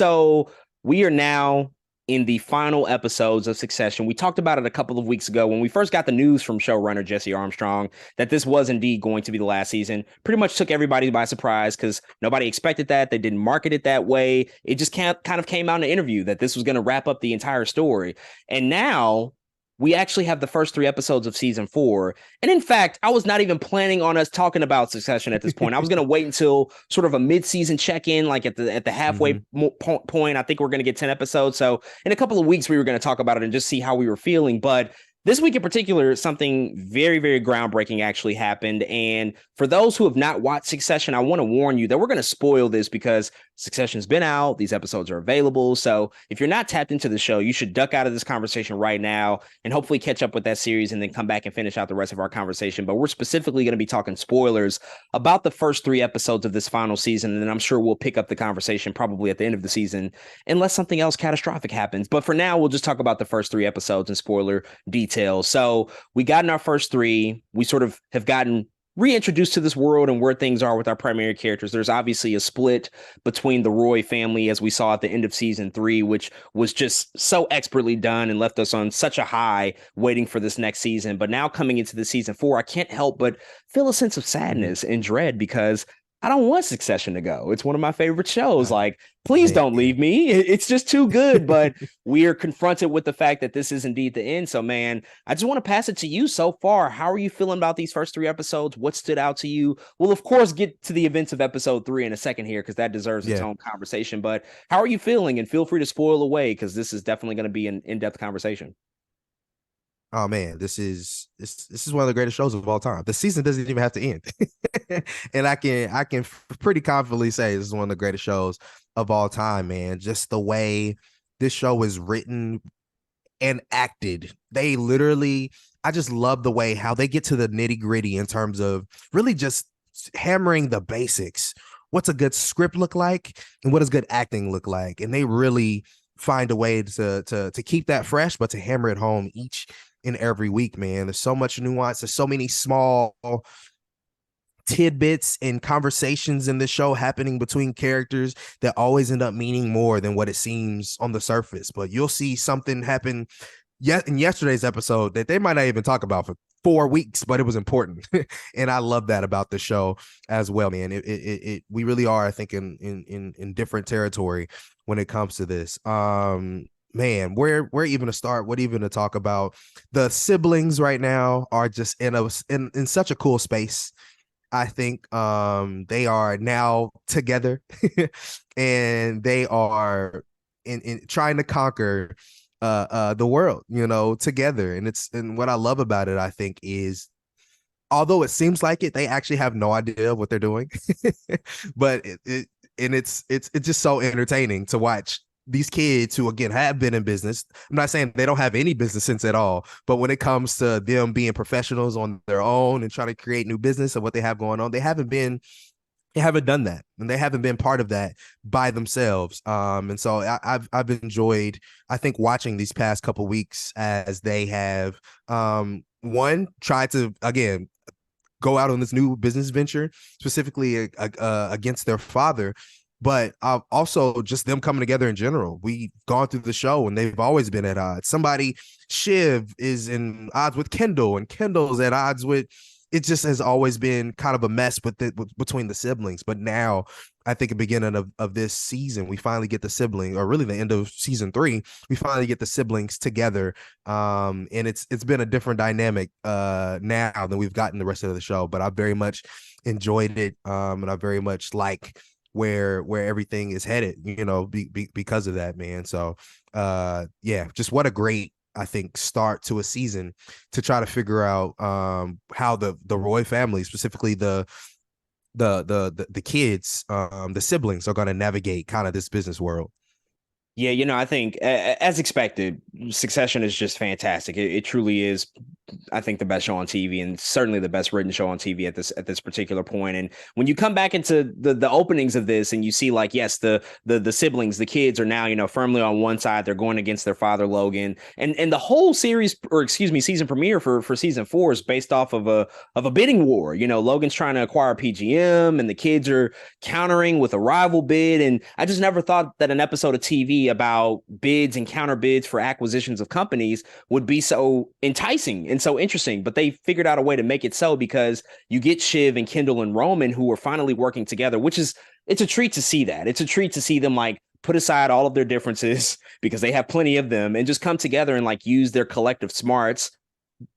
So we are now in the final episodes of Succession. We talked about it a couple of weeks ago when we first got the news from showrunner Jesse Armstrong that this was indeed going to be the last season. Pretty much took everybody by surprise because nobody expected that. They didn't market it that way. It just kind of came out in an interview that this was going to wrap up the entire story. And now we actually have the first three episodes of season four. And in fact, I was not even planning on us talking about Succession at this point. I was going to wait until sort of a mid-season check-in, like at the halfway point. I think we're going to get 10 episodes. So in a couple of weeks, we were going to talk about it and just see how we were feeling. But this week in particular, something very, very groundbreaking actually happened. And for those who have not watched Succession, I want to warn you that we're going to spoil this because Succession's been out. These episodes are available. So if you're not tapped into the show, you should duck out of this conversation right now and hopefully catch up with that series and then come back and finish out the rest of our conversation. But we're specifically going to be talking spoilers about the first three episodes of this final season. And then I'm sure we'll pick up the conversation probably at the end of the season, unless something else catastrophic happens. But for now, we'll just talk about the first three episodes and spoiler details. So we got in our first three. We sort of have gotten reintroduced to this world and where things are with our primary characters. There's obviously a split between the Roy family, as we saw at the end of season three, which was just so expertly done and left us on such a high waiting for this next season. But now coming into the season four, I can't help but feel a sense of sadness and dread because I don't want Succession to go. It's one of my favorite shows. Like, please don't leave me. It's just too good. But we are confronted with the fact that this is indeed the end. So, man, I just want to pass it to you so far. How are you feeling about these first three episodes? What stood out to you? We'll, of course, get to the events of episode three in a second here because that deserves its own conversation. But how are you feeling? And feel free to spoil away because this is definitely going to be an in-depth conversation. Oh man, this is one of the greatest shows of all time. The season doesn't even have to end, and I can pretty confidently say this is one of the greatest shows of all time, man. Just the way this show is written and acted, they literally, I just love the way how they get to the nitty gritty in terms of really just hammering the basics. What's a good script look like, and what does good acting look like, and they really find a way to keep that fresh, but to hammer it home each in every week, man. There's so much nuance. There's so many small tidbits and conversations in this show happening between characters that always end up meaning more than what it seems on the surface. But you'll see something happen yet in yesterday's episode that they might not even talk about for 4 weeks, but it was important. And I love that about the show as well, man. We really are, I think, in different territory when it comes to this. Man, where even to start? What even to talk about? The siblings right now are just in such a cool space. I think they are now together and they are in trying to conquer the world, together. And what I love about it, I think, is although it seems like it, they actually have no idea what they're doing. But it's just so entertaining to watch these kids who, again, have been in business. I'm not saying they don't have any business sense at all, but when it comes to them being professionals on their own and trying to create new business and what they have going on, they haven't done that, and they haven't been part of that by themselves. And so I've enjoyed, I think, watching these past couple weeks as they have one tried to, again, go out on this new business venture, specifically against their father. But also just them coming together in general. We've gone through the show and they've always been at odds. Shiv is in odds with Kendall, and Kendall's at odds with, it just has always been kind of a mess between the siblings. But now I think at the beginning of this season, we finally get the sibling, or really the end of season three, we finally get the siblings together. And it's been a different dynamic now than we've gotten the rest of the show. But I very much enjoyed it. And I very much like where everything is headed, because of that, man. So just what a great, I think, start to a season to try to figure out how the Roy family, specifically the kids, the siblings, are going to navigate kind of this business world. Yeah, I think as expected, Succession is just fantastic. It truly is, I think, the best show on TV, and certainly the best written show on TV at this particular point. And when you come back into the openings of this, and you see, like, yes, the siblings, the kids are now, you know, firmly on one side. They're going against their father, Logan, and the whole series, or excuse me, season premiere for season 4 is based off of a bidding war. You know, Logan's trying to acquire PGM, and the kids are countering with a rival bid. And I just never thought that an episode of TV about bids and counter bids for acquisitions of companies would be so enticing and so interesting. But they figured out a way to make it so, because you get Shiv and Kendall and Roman, who are finally working together, which is, it's a treat to see that. It's a treat to see them, like, put aside all of their differences, because they have plenty of them, and just come together and, like, use their collective smarts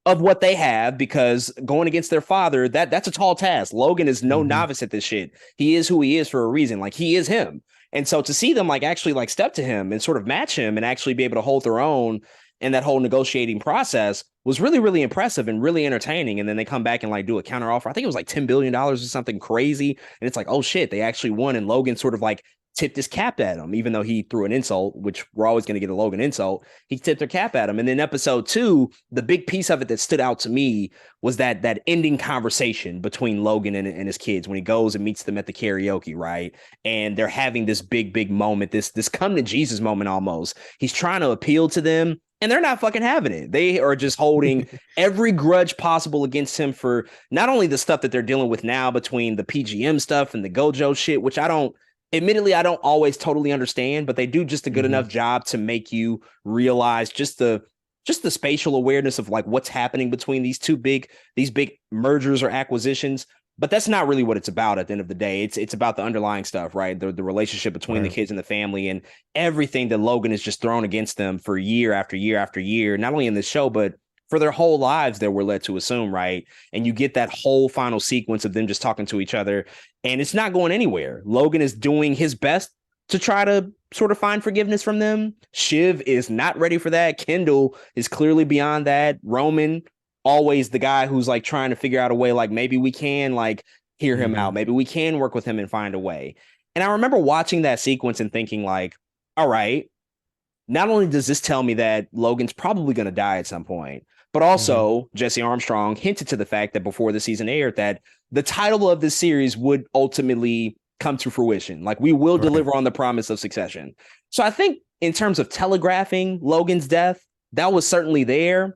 of what they have, because going against their father, that's a tall task. Logan is no novice at this shit. He is who he is for a reason. Like, he is him. And so to see them, like, actually, like, step to him and sort of match him and actually be able to hold their own in that whole negotiating process was really, really impressive and really entertaining. And then they come back and, like, do a counter offer. I think it was like $10 billion or something crazy. And it's like, oh shit, they actually won. And Logan sort of, like, tipped his cap at him, even though he threw an insult, which we're always going to get a Logan insult. He tipped their cap at him. And then episode 2, the big piece of it that stood out to me was that ending conversation between Logan and his kids, when he goes and meets them at the karaoke, right? And they're having this big moment, this come to Jesus moment almost. He's trying to appeal to them, and they're not fucking having it. They are just holding every grudge possible against him for not only the stuff that they're dealing with now between the PGM stuff and the Gojo shit, which admittedly, I don't always totally understand, but they do just a good enough job to make you realize just the spatial awareness of, like, what's happening between these big mergers or acquisitions. But that's not really what it's about at the end of the day. It's about the underlying stuff, right? The relationship between the kids and the family, and everything that Logan has just thrown against them for year after year after year, not only in this show, but for their whole lives that we're led to assume, right? And you get that whole final sequence of them just talking to each other, and it's not going anywhere. Logan is doing his best to try to sort of find forgiveness from them. Shiv is not ready for that. Kendall is clearly beyond that. Roman, always the guy who's, like, trying to figure out a way, like, maybe we can, like, hear him out. Maybe we can work with him and find a way. And I remember watching that sequence and thinking, like, all right, not only does this tell me that Logan's probably going to die at some point, but also Jesse Armstrong hinted to the fact that before the season aired that the title of this series would ultimately come to fruition. Like, we will deliver on the promise of Succession. So I think in terms of telegraphing Logan's death, that was certainly there.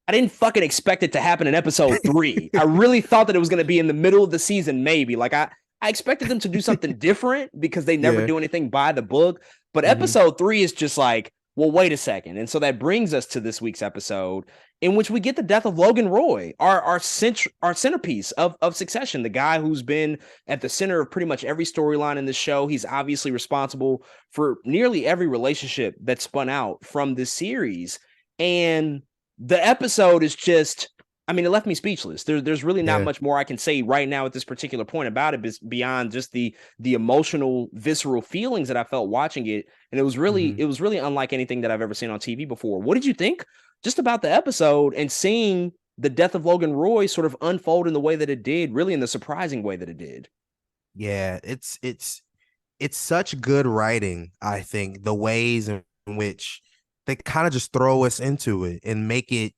I didn't fucking expect it to happen in episode 3. I really thought that it was going to be in the middle of the season, maybe. Like, I expected them to do something different, because they never do anything by the book. But episode 3 is just like, well, wait a second. And so that brings us to this week's episode, in which we get the death of Logan Roy, our centerpiece of Succession, the guy who's been at the center of pretty much every storyline in the show. He's obviously responsible for nearly every relationship that spun out from this series. And the episode is just, I mean, it left me speechless. There's really not much more I can say right now at this particular point about it, beyond just the emotional, visceral feelings that I felt watching it. And it was really unlike anything that I've ever seen on TV before. What did you think just about the episode and seeing the death of Logan Roy sort of unfold in the way that it did, really in the surprising way that it did? Yeah, it's such good writing, I think, the ways in which they kind of just throw us into it and make it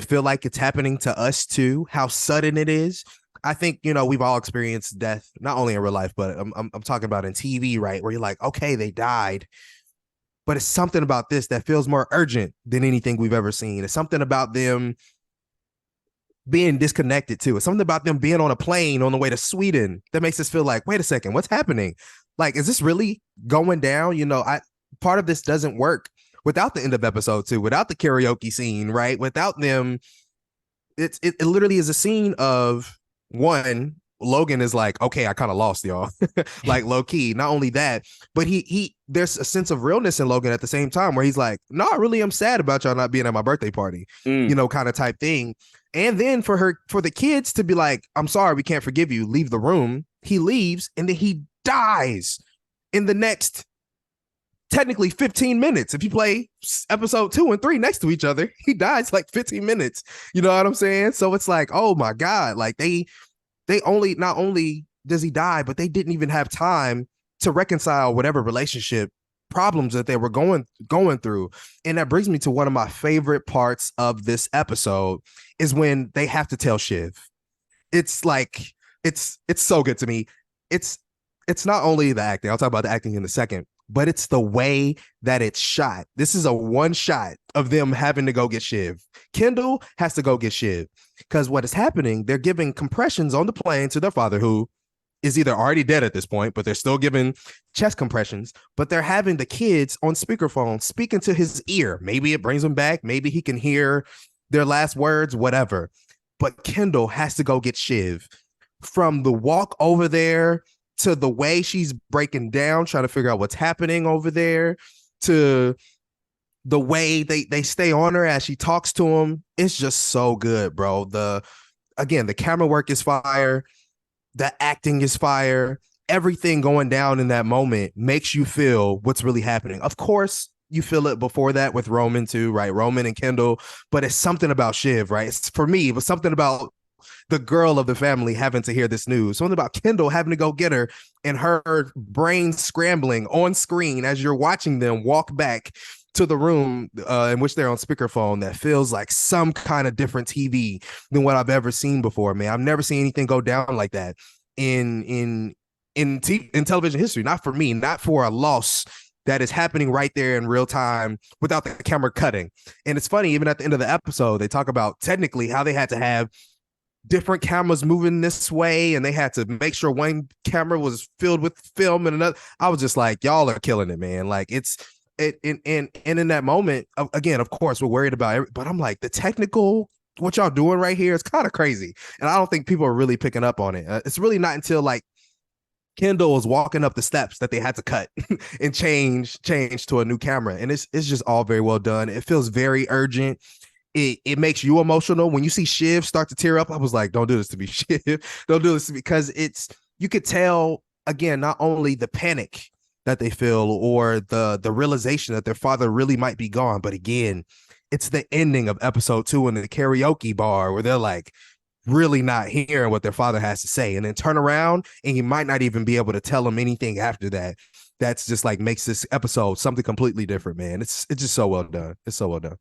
feel like it's happening to us too, how sudden it is. I think, we've all experienced death, not only in real life, but I'm talking about in TV, right? Where you're like, okay, they died. But it's something about this that feels more urgent than anything we've ever seen. It's something about them being disconnected too. It's something about them being on a plane on the way to Sweden that makes us feel like, wait a second, what's happening? Like, is this really going down? Part of this doesn't work without the end of episode 2, without the karaoke scene, right? Without them, it literally is a scene of, one, Logan is like, okay, I kind of lost y'all, like, low key. Not only that, but he there's a sense of realness in Logan at the same time, where he's like, no, I really am sad about y'all not being at my birthday party, kind of type thing. And then for the kids to be like, I'm sorry, we can't forgive you, leave the room. He leaves, and then he dies in the next, technically, 15 minutes. If you play episode 2 and 3 next to each other, he dies like 15 minutes. You know what I'm saying? So it's like, oh my God, like they not only does he die, but they didn't even have time to reconcile whatever relationship problems that they were going through. And that brings me to one of my favorite parts of this episode is when they have to tell Shiv. It's like it's so good to me. It's it's not only the acting. I'll talk about the acting in a second, but it's the way that it's shot. This is a one shot of them having to go get Shiv. Kendall has to go get Shiv because what is happening, they're giving compressions on the plane to their father, who is either already dead at this point, but they're still giving chest compressions, but they're having the kids on speakerphone speaking to his ear. Maybe it brings him back. Maybe he can hear their last words, whatever. But Kendall has to go get Shiv. From the walk over there to the way she's breaking down, trying to figure out what's happening over there, to the way they stay on her as she talks to him. It's just so good, bro. The camera work is fire. The acting is fire. Everything going down in that moment makes you feel what's really happening. Of course, you feel it before that with Roman too, right? Roman and Kendall, but it's something about Shiv, right? For me, it was something about the girl of the family having to hear this news. Something about Kendall having to go get her and her brain scrambling on screen as you're watching them walk back to the room in which they're on speakerphone that feels like some kind of different TV than what I've ever seen before, man. I've never seen anything go down like that in television history. Not for me, not for a loss that is happening right there in real time without the camera cutting. And it's funny, even at the end of the episode, they talk about technically how they had to have different cameras moving this way, and they had to make sure one camera was filled with film and another. I was just like, y'all are killing it, man. Like it's it and in that moment, again, of course, we're worried about it, but I'm like, the technical, what y'all doing right here is kind of crazy, and I don't think people are really picking up on it. It's really not until like Kendall is walking up the steps that they had to cut and change to a new camera, and it's just all very well done. It feels very urgent. It makes you emotional when you see Shiv start to tear up. I was like, don't do this to me, Shiv. Don't do this to me, because you could tell again not only the panic that they feel or the realization that their father really might be gone, but again, it's the ending of episode 2 in the karaoke bar where they're like really not hearing what their father has to say, and then turn around and you might not even be able to tell them anything after that. That's just like makes this episode something completely different, man. It's just so well done. It's so well done.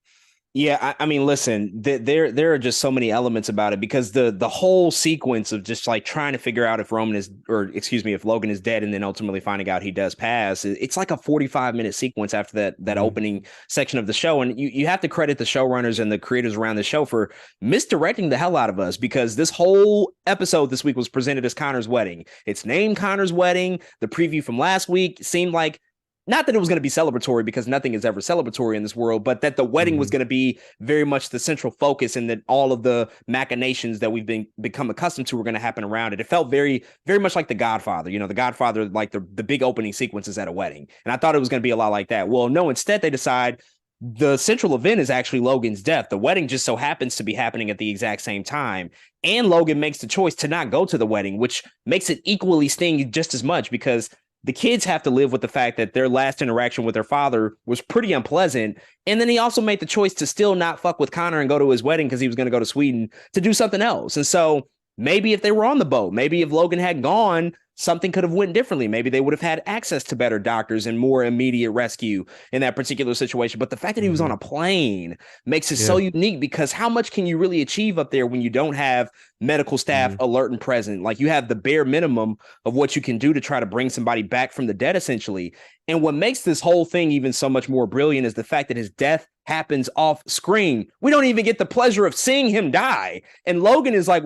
Yeah, I mean, listen, there are just so many elements about it, because the whole sequence of just like trying to figure out if Roman is, or excuse me, if Logan is dead, and then ultimately finding out he does pass. It's like a 45-minute sequence after that opening section of the show, and you have to credit the showrunners and the creators around the show for misdirecting the hell out of us, because this whole episode this week was presented as Connor's wedding. It's named Connor's wedding. The preview from last week seemed like, not that it was going to be celebratory, because nothing is ever celebratory in this world, but that the wedding was going to be very much the central focus, and that all of the machinations that we've become accustomed to were going to happen around it. It felt very, very much like The Godfather. The Godfather, like the big opening sequences at a wedding. And I thought it was going to be a lot like that. Well, no, instead they decide the central event is actually Logan's death. The wedding just so happens to be happening at the exact same time. And Logan makes the choice to not go to the wedding, which makes it equally sting just as much, because the kids have to live with the fact that their last interaction with their father was pretty unpleasant. And then he also made the choice to still not fuck with Connor and go to his wedding because he was going to go to Sweden to do something else. And so maybe if they were on the boat, maybe if Logan had gone, something could have went differently. Maybe they would have had access to better doctors and more immediate rescue in that particular situation. But the fact that he was on a plane makes it so unique, because how much can you really achieve up there when you don't have medical staff alert and present? Like, you have the bare minimum of what you can do to try to bring somebody back from the dead, essentially. And what makes this whole thing even so much more brilliant is the fact that his death happens off screen. We don't even get the pleasure of seeing him die. And Logan is like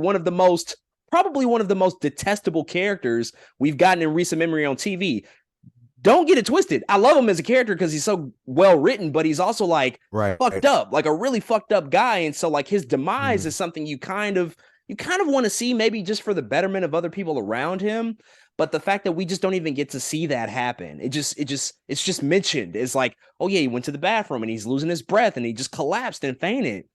probably one of the most detestable characters we've gotten in recent memory on TV. Don't get it twisted. I love him as a character because he's so well written, but he's also like fucked up, like a really fucked up guy. And so like his demise is something you kind of want to see, maybe just for the betterment of other people around him. But the fact that we just don't even get to see that happen, it's just mentioned. It's like, oh yeah, he went to the bathroom and he's losing his breath and he just collapsed and fainted.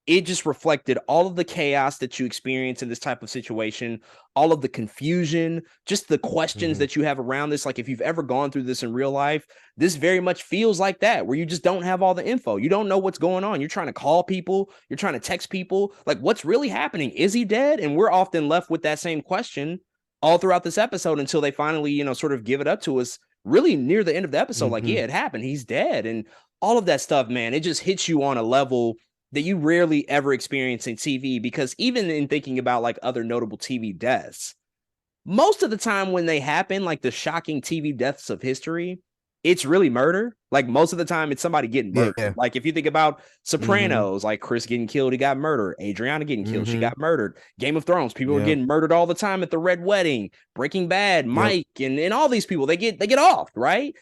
It just reflected all of the chaos that you experience in this type of situation, all of the confusion, just the questions that you have around this. Like, if you've ever gone through this in real life, this very much feels like that, where you just don't have all the info. You don't know what's going on. You're trying to call people. You're trying to text people. Like, what's really happening? Is he dead? And we're often left with that same question all throughout this episode until they finally, sort of give it up to us really near the end of the episode, like, Mm-hmm. yeah, it happened. He's dead. And all of that stuff, man, it just hits you on a level that you rarely ever experience in TV. Because even in thinking about like other notable TV deaths, most of the time when they happen, like the shocking TV deaths of history, it's really murder. Like most of the time, it's somebody getting murdered. Yeah. Like if you think about Mm-hmm. Sopranos, like Chris getting killed, he got murdered. Adriana getting killed, she Mm-hmm. got murdered. Game of Thrones, people are Yep. getting murdered all the time at the Red Wedding. Breaking Bad, Yep. Mike, and all these people, they get off, right?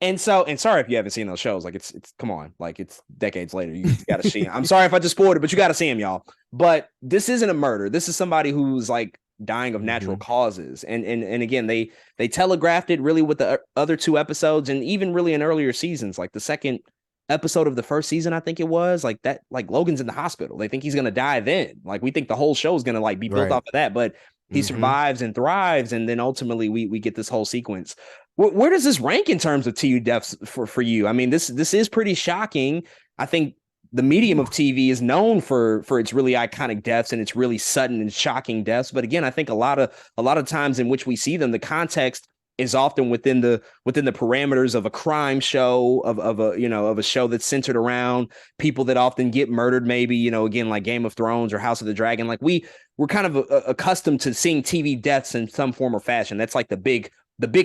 And sorry if you haven't seen those shows. Like it's come on, like it's decades later. You got to see them. I'm sorry if I just spoiled it, but you got to see them, y'all. But this isn't a murder. This is somebody who's like dying of natural Mm-hmm. causes. And again, they telegraphed it really with the other two episodes, and even really in earlier seasons, like the second episode of the first season, I think it was like that. Like Logan's in the hospital. They think he's gonna die then. Like we think the whole show is gonna like be built Right. off of that, but he Mm-hmm. survives and thrives, and then ultimately we get this whole sequence. Where does this rank in terms of TU deaths for you? I mean, this is pretty shocking. I think the medium of TV is known for its really iconic deaths and its really sudden and shocking deaths. But again, I think a lot of times in which we see them, the context is often within the parameters of a crime show of a show that's centered around people that often get murdered. Maybe again like Game of Thrones or House of the Dragon. Like we're kind of accustomed to seeing TV deaths in some form or fashion. That's like the big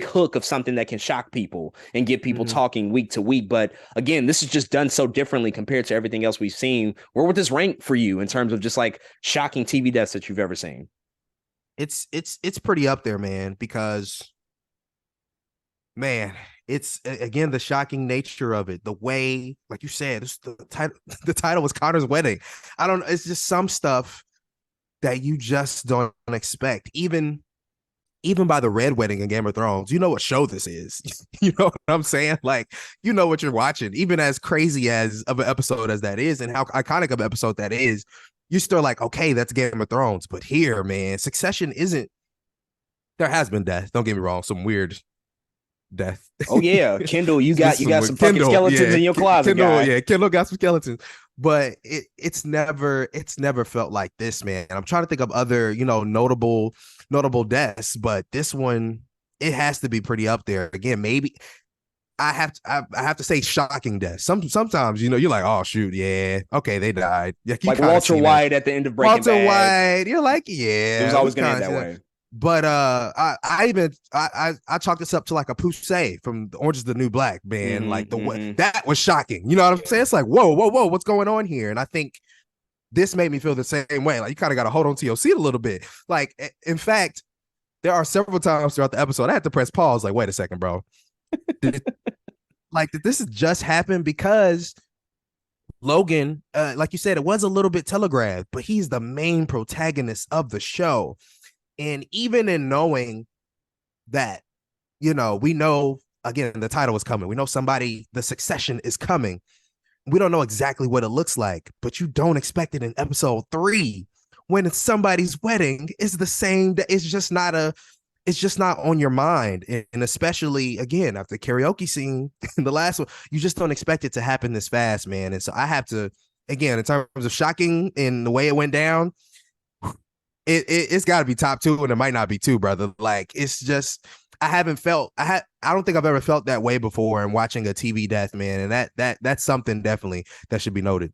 hook of something that can shock people and get people Mm-hmm. talking week to week. But again, this is just done so differently compared to everything else we've seen. Where would this rank for you in terms of just like shocking TV deaths that you've ever seen? It's pretty up there, man, because man, it's again the shocking nature of it. The way, like you said, this, the title the title was Connor's Wedding. I don't know, it's just some stuff that you just don't expect. Even by the Red Wedding in Game of Thrones, you know what show this is. You know what I'm saying? Like, you know what you're watching. Even as crazy as of an episode as that is, and how iconic of an episode that is, you're still like, okay, that's Game of Thrones. But here, man, Succession isn't. There has been death. Don't get me wrong. Some weird death. Oh yeah, Kendall, you got Just you some got weird some fucking Kendall. skeletons Yeah, in your closet, Kendall. guy. Yeah, Kendall got some skeletons. But it's never felt like this, man. I'm trying to think of other, notable deaths, but this one, it has to be pretty up there. Again, maybe I have to say shocking death. Sometimes, you're like, oh shoot, yeah, okay, they died. Yeah, you Like kind of Walter seen it. White at the end of Breaking Walter Bad. White, you're like, It was yeah, we always gonna end kind that of. way. But I chalk this up to like a poussey from the Orange is the New Black, man. Like Mm-hmm, mm-hmm. that was shocking. You know what I'm saying? It's like, whoa, whoa, whoa, what's going on here? And I think this made me feel the same way. Like you kind of got to hold on to your seat a little bit. Like in fact, there are several times throughout the episode I had to press pause. Like, wait a second, bro. Did, did this just happen? Because Logan, like you said, it was a little bit telegraphed, but he's the main protagonist of the show. And even in knowing that, we know, again, the title is coming. We know the succession is coming. We don't know exactly what it looks like, but you don't expect it in episode 3 when it's somebody's wedding. It's the same. It's just not on your mind. And especially, again, after the karaoke scene in the last one, you just don't expect it to happen this fast, man. And so I have to, again, in terms of shocking in the way it went down, it's got to be top 2, and it might not be 2, brother. Like it's just I don't think I've ever felt that way before in watching a TV death, man. And that's something definitely that should be noted.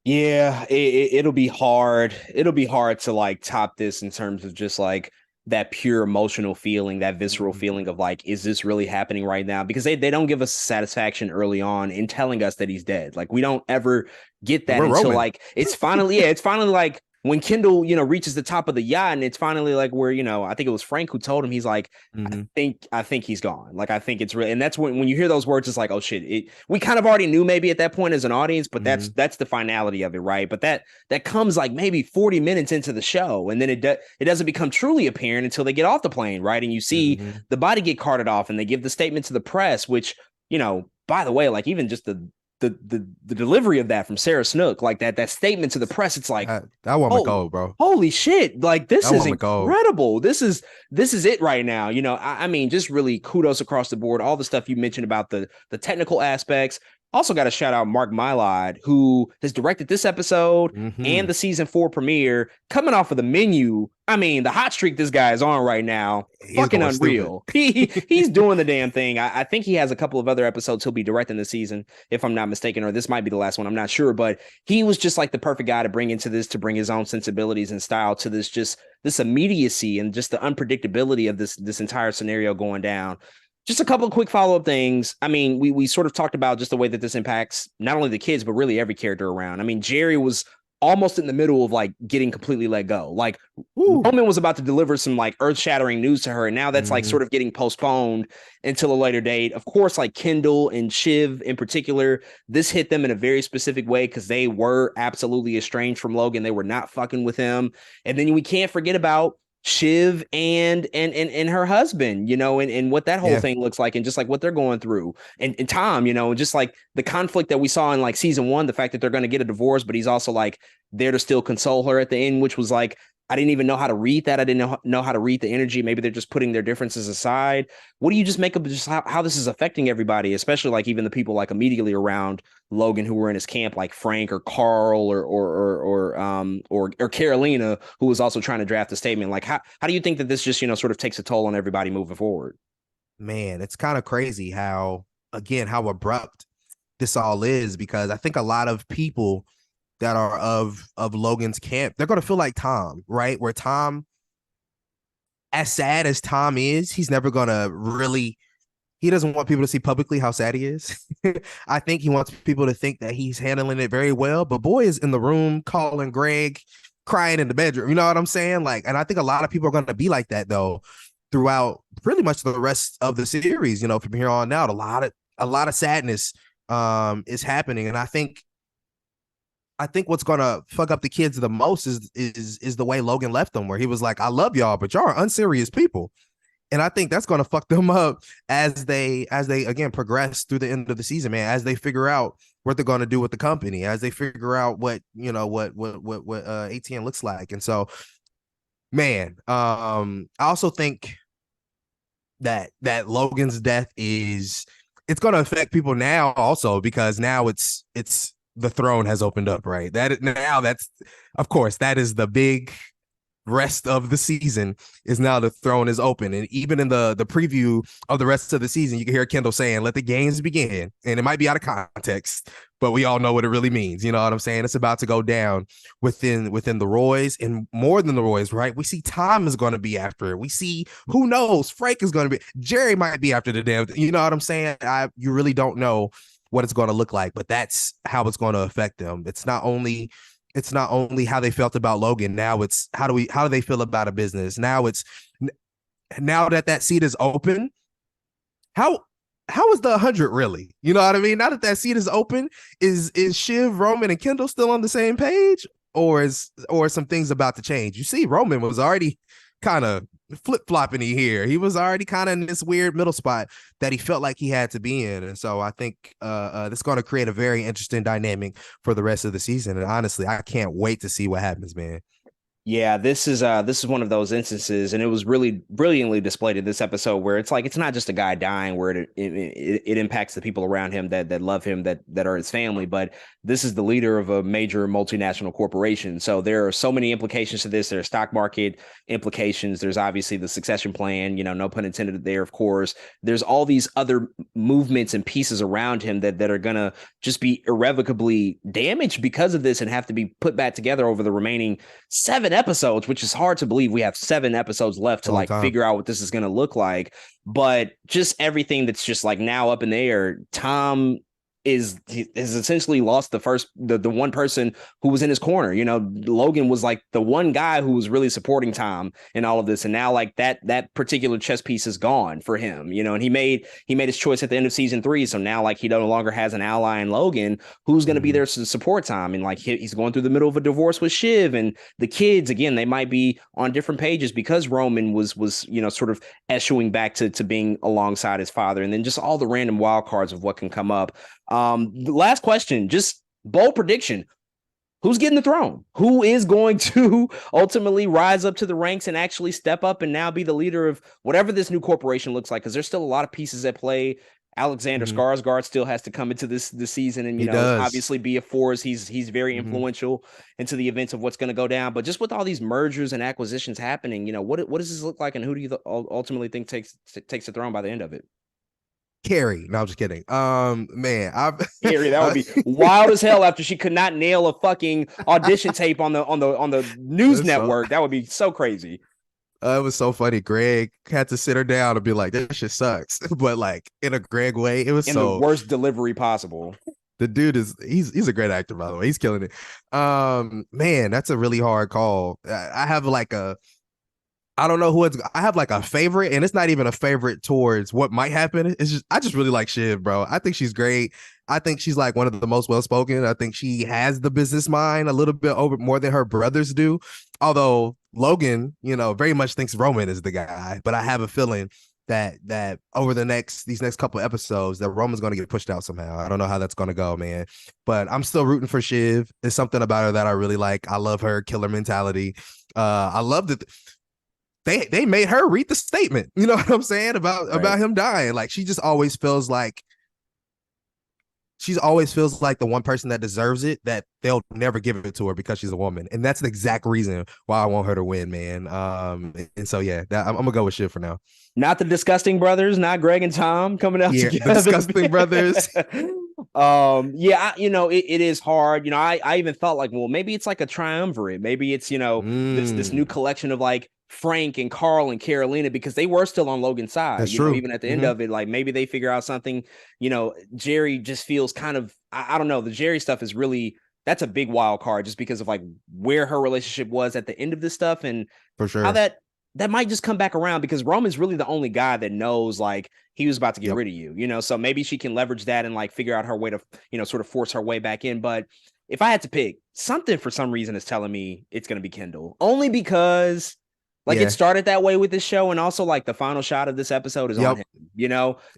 Yeah, it'll be hard. It'll be hard to like top this in terms of just like that pure emotional feeling, that visceral Mhm. feeling of like, is this really happening right now? Because they don't give us satisfaction early on in telling us that he's dead. Like we don't ever get that We're until Roman. like it's finally like when Kendall, reaches the top of the yacht, and it's finally like where, I think it was Frank who told him, he's like, Mm-hmm. I think he's gone. Like I think it's real. And that's when you hear those words, it's like, oh shit. We kind of already knew maybe at that point as an audience, but Mm-hmm. that's the finality of it, right? But that comes like maybe 40 minutes into the show, and then it doesn't become truly apparent until they get off the plane, right? And you see Mm-hmm. the body get carted off, and they give the statement to the press, which, by the way, like even just the delivery of that from Sarah Snook, like that statement to the press, it's like, That woman oh, cold, bro. holy shit, like this That is woman cold. incredible. This is it right now. I mean, just really kudos across the board. All the stuff you mentioned about the technical aspects, Also got to shout out Mark Mylod, who has directed this episode Mm-hmm. and the season 4 premiere, coming off of the menu. I mean, the hot streak this guy is on right now, He's fucking going stupid. unreal. He's doing the damn thing. I think he has a couple of other episodes he'll be directing this season, if I'm not mistaken, or this might be the last one. I'm not sure, but he was just like the perfect guy to bring into this, to bring his own sensibilities and style to this, just this immediacy and just the unpredictability of this entire scenario going down. Just a couple of quick follow-up things. I mean, we sort of talked about just the way that this impacts not only the kids, but really every character around. I mean, Jerry was almost in the middle of like getting completely let go. Like Woo. Roman was about to deliver some like earth-shattering news to her, and now that's like Mm-hmm. sort of getting postponed until a later date. Of course, like Kendall and Shiv in particular, this hit them in a very specific way because they were absolutely estranged from Logan. They were not fucking with him. And then we can't forget about Shiv and her husband, and what that whole Yeah. thing looks like, and just like what they're going through, and Tom, just like the conflict that we saw in like season 1, the fact that they're going to get a divorce, but he's also like there to still console her at the end, which was like I didn't even know how to read that. I didn't know how to read the energy. Maybe they're just putting their differences aside. What do you just make of just how this is affecting everybody, especially like even the people like immediately around Logan who were in his camp, like Frank or Carl or Carolina, who was also trying to draft a statement. Like how do you think that this just sort of takes a toll on everybody moving forward? Man, it's kind of crazy how, again, how abrupt this all is, because I think a lot of people that are of Logan's camp, they're gonna feel like Tom, right? Where Tom, as sad as Tom is, he's never gonna really, he doesn't want people to see publicly how sad he is. I think he wants people to think that he's handling it very well. But boy is in the room calling Greg, crying in the bedroom. You know what I'm saying? Like, and I think a lot of people are gonna be like that though throughout pretty much the rest of the series. From here on out, a lot of sadness is happening. And I think what's gonna fuck up the kids the most is the way Logan left them, where he was like, "I love y'all, but y'all are unserious people," and I think that's gonna fuck them up as they again progress through the end of the season, man. As they figure out what they're gonna do with the company, as they figure out what ATN looks like, and so, man, I also think that Logan's death it's gonna affect people now also, because now it's the throne has opened up, right? That's of course that is the big rest of the season, is now the throne is open. And even in the preview of the rest of the season, you can hear Kendall saying, "Let the games begin," and it might be out of context, but we all know what it really means. You know what I'm saying? It's about to go down within the Roys, and more than the Roys, right? We see Tom is going to be after it. We see, who knows, Frank is going to be, Jerry might be after the damn, you know what I'm saying? You really don't know what it's going to look like, but that's how it's going to affect them. It's not only how they felt about Logan. Now it's how do they feel about a business? Now that seat is open, how is the 100 really? You know what I mean? Now that seat is open, is Shiv, Roman, and Kendall still on the same page, or some things about to change? You see, Roman was already kind of flip-flopping here. He was already kind of in this weird middle spot that he felt like he had to be in. And so I think this is going to create a very interesting dynamic for the rest of the season. And honestly, I can't wait to see what happens, man. Yeah, this is one of those instances, and it was really brilliantly displayed in this episode where it's like it's not just a guy dying where it impacts the people around him that love him, that are his family, but this is the leader of a major multinational corporation. So there are so many implications to this. There are stock market implications. There's obviously the succession plan, no pun intended there, of course. There's all these other movements and pieces around him that are gonna just be irrevocably damaged because of this and have to be put back together over the remaining 7 episodes, which is hard to believe. We have 7 episodes left to Long like time. figure out what this is going to look like. But just everything that's just like now up in the air. Tom is essentially lost the one person who was in his corner. Logan was like the one guy who was really supporting Tom in all of this, and now like that particular chess piece is gone for him. And he made his choice at the end of season 3, so now like he no longer has an ally in Logan who's going to be there to support Tom, and like he's going through the middle of a divorce with Shiv, and the kids again, they might be on different pages because Roman was sort of eschewing back to being alongside his father, and then just all the random wild cards of what can come up. The last question, just bold prediction. Who's getting the throne? Who is going to ultimately rise up to the ranks and actually step up and now be the leader of whatever this new corporation looks like? Because there's still a lot of pieces at play. Alexander Mhm. Skarsgård still has to come into this season and He does. obviously be a force. He's very Mhm. influential into the events of what's going to go down. But just with all these mergers and acquisitions happening, what does this look like, and who do you ultimately think takes the throne by the end of it? Carrie. No, I'm just kidding. Man, Carrie, that would I be wild as hell after she could not nail a fucking audition tape on the news so network. That would be so crazy. it was so funny. Greg had to sit her down and be like, "This shit sucks," but like in a Greg way. It was In the so worst delivery possible. the dude is he's a great actor, by the way. He's killing it. Man, that's a really hard call. I have like a I don't know who it's. I have like a favorite, and it's not even a favorite towards what might happen. It's just I just really like Shiv, bro. I think she's great. I think she's like one of the most well spoken. I think she has the business mind a little bit over more than her brothers do. Although Logan, very much thinks Roman is the guy, but I have a feeling that over these next couple episodes that Roman's going to get pushed out somehow. I don't know how that's going to go, man. But I'm still rooting for Shiv. There's something about her that I really like. I love her killer mentality. I love that they made her read the statement. You know what I'm saying Right. about him dying. Like she always feels like the one person that deserves it, that they'll never give it to her because she's a woman, and that's the exact reason why I want her to win, man. And so yeah, I'm gonna go with Shiv for now. Not the disgusting brothers, not Greg and Tom coming out Yeah, the together. disgusting brothers. Yeah, it is hard. I even thought like, well, maybe it's like a triumvirate. Maybe it's, this new Mm, collection of like Frank and Carl and Carolina, because they were still on Logan's side, that's true. even at the end Hmm. of it, like maybe they figure out something. Jerry just feels kind of, I don't know, the Jerry stuff is really, that's a big wild card just because of like where her relationship was at the end of this stuff, and For how sure. that might just come back around, because Roman's really the only guy that knows like he was about to get Yep. rid of you. So maybe she can leverage that and like figure out her way to, sort of force her way back in. But if I had to pick, something for some reason is telling me it's going to be Kendall, only because like it Yeah. started that way with this show, and also like the final shot of this episode is on Yep. him.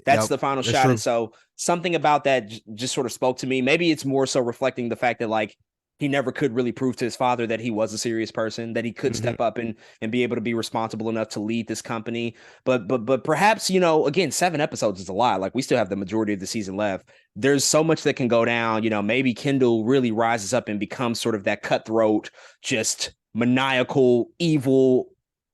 That's Yep. the final That's shot, and true. so something about that just sort of spoke to me. Maybe it's more so reflecting the fact that like he never could really prove to his father that he was a serious person, that he could Hmm. step up and be able to be responsible enough to lead this company. But perhaps, again, 7 episodes is a lot. Like we still have the majority of the season left. There's so much that can go down. Maybe Kendall really rises up and becomes sort of that cutthroat, just maniacal, evil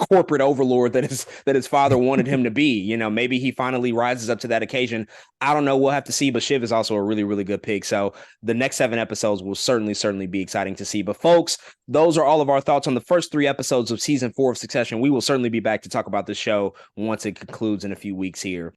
corporate overlord that his father wanted him to be. Maybe he finally rises up to that occasion. I don't know. We'll have to see. But Shiv is also a really, really good pick. So the next 7 episodes will certainly be exciting to see. But folks, those are all of our thoughts on the first 3 episodes of season 4 of Succession. We will certainly be back to talk about the show once it concludes in a few weeks here.